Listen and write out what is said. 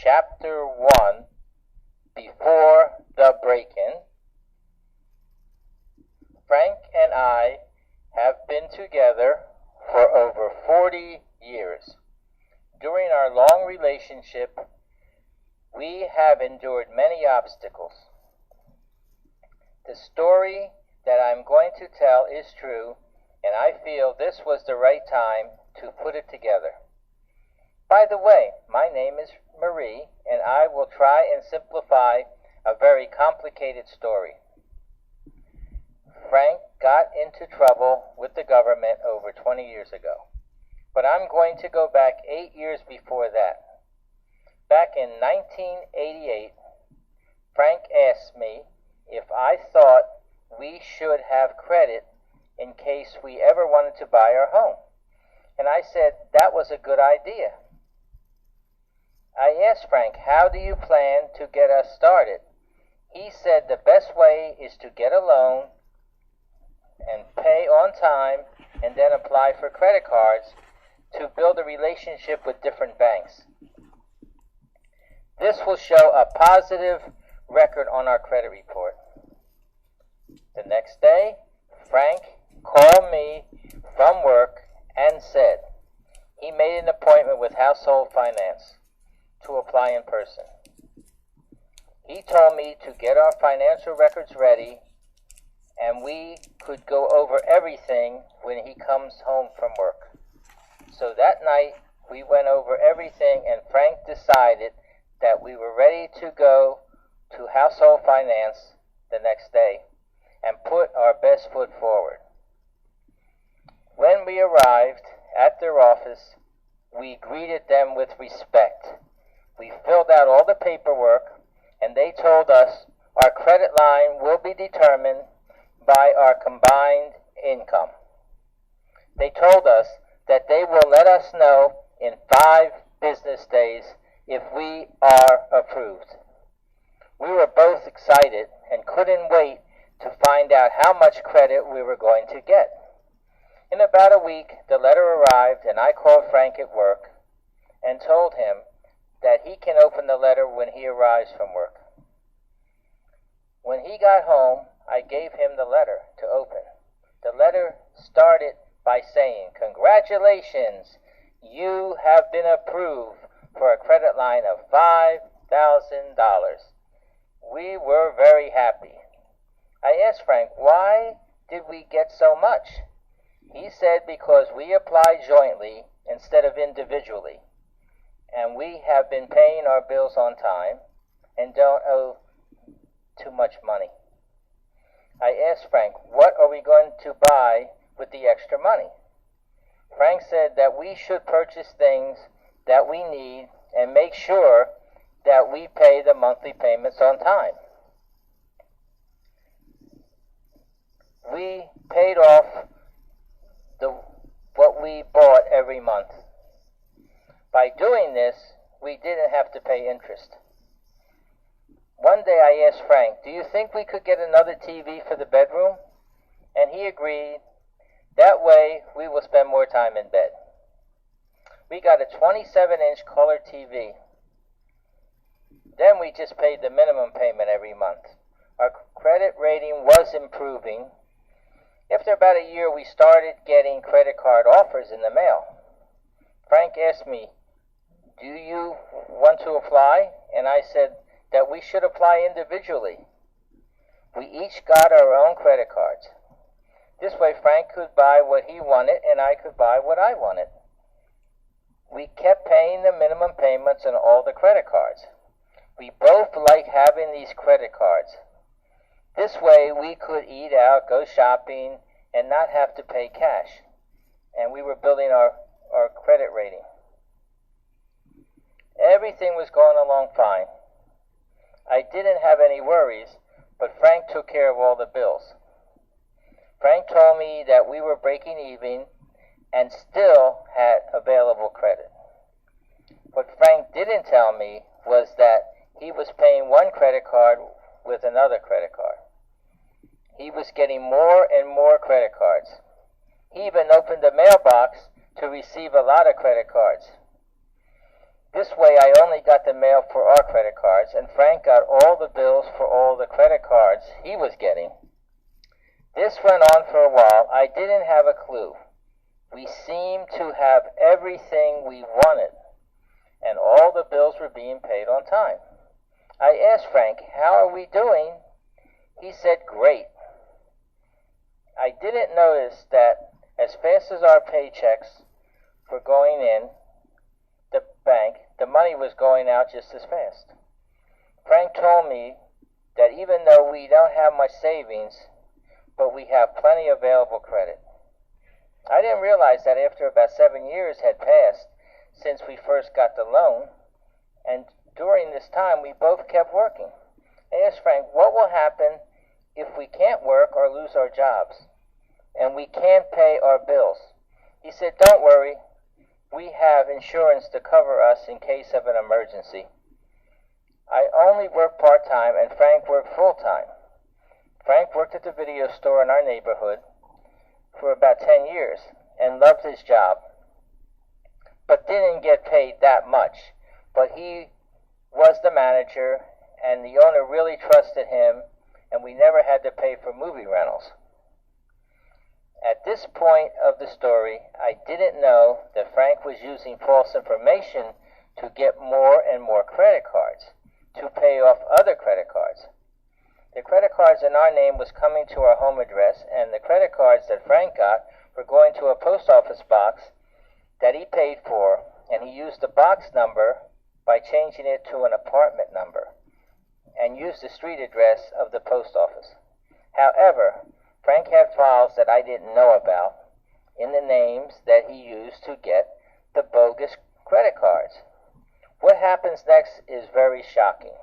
Chapter 1, Before the Break-In. Frank and I have been together for over 40 years. During our long relationship, we have endured many obstacles. The story that I'm going to tell is true, and I feel this was the right time to put it together. By the way, my name is Marie, and I will try and simplify a very complicated story. Frank got into trouble with the government over 20 years ago, but I'm going to go back 8 years before that. Back in 1988, Frank asked me if I thought we should have credit in case we ever wanted to buy our home, and I said that was a good idea. I asked Frank, how do you plan to get us started? He said the best way is to get a loan and pay on time and then apply for credit cards to build a relationship with different banks. This will show a positive record on our credit report. The next day, Frank called me from work and said he made an appointment with Household Finance to apply in person. He told me to get our financial records ready and we could go over everything when he comes home from work. So that night we went over everything and Frank decided that we were ready to go to Household Finance the next day and put our best foot forward. When we arrived at their office, we greeted them with respect. We filled out all the paperwork, and they told us our credit line will be determined by our combined income. They told us that they will let us know in 5 business days if we are approved. We were both excited and couldn't wait to find out how much credit we were going to get. In about a week, the letter arrived, and I called Frank at work and told him that he can open the letter when he arrives from work. When he got home, I gave him the letter to open. The letter started by saying, "Congratulations, you have been approved for a credit line of $5,000. We were very happy. I asked Frank, why did we get so much? He said because we applied jointly instead of individually, and we have been paying our bills on time and don't owe too much money. I asked Frank, what are we going to buy with the extra money? Frank said that we should purchase things that we need and make sure that we pay the monthly payments on time. We paid off what we bought every month. By doing this, we didn't have to pay interest. One day I asked Frank, do you think we could get another TV for the bedroom? And he agreed. That way, we will spend more time in bed. We got a 27-inch color TV. Then we just paid the minimum payment every month. Our credit rating was improving. After about a year, we started getting credit card offers in the mail. Frank asked me, do you want to apply? And I said that we should apply individually. We each got our own credit cards. This way, Frank could buy what he wanted and I could buy what I wanted. We kept paying the minimum payments on all the credit cards. We both like having these credit cards. This way, we could eat out, go shopping, and not have to pay cash. And we were building our credit rating. Everything was going along fine. I didn't have any worries, but Frank took care of all the bills. Frank told me that we were breaking even and still had available credit. What Frank didn't tell me was that he was paying one credit card with another credit card. He was getting more and more credit cards. He even opened the mailbox to receive a lot of credit cards. This way I only got the mail for our credit cards, and Frank got all the bills for all the credit cards he was getting. This went on for a while. I didn't have a clue. We seemed to have everything we wanted, and all the bills were being paid on time. I asked Frank, "How are we doing?" He said, "Great." I didn't notice that as fast as our paychecks were going in the bank, the money was going out just as fast. Frank told me that even though we don't have much savings, but we have plenty of available credit. I didn't realize that after about 7 years had passed since we first got the loan, and during this time we both kept working. I asked Frank, what will happen if we can't work or lose our jobs, and we can't pay our bills? He said, "Don't worry, we have insurance to cover us in case of an emergency." I only worked part-time, and Frank worked full-time. Frank worked at the video store in our neighborhood for about 10 years and loved his job, but didn't get paid that much. But he was the manager, and the owner really trusted him, and we never had to pay for movie rentals. At this point of the story, I didn't know that Frank was using false information to get more and more credit cards, to pay off other credit cards. The credit cards in our name was coming to our home address, and the credit cards that Frank got were going to a post office box that he paid for, and he used the box number by changing it to an apartment number and used the street address of the post office. However, Frank had files that I didn't know about in the names that he used to get the bogus credit cards. What happens next is very shocking.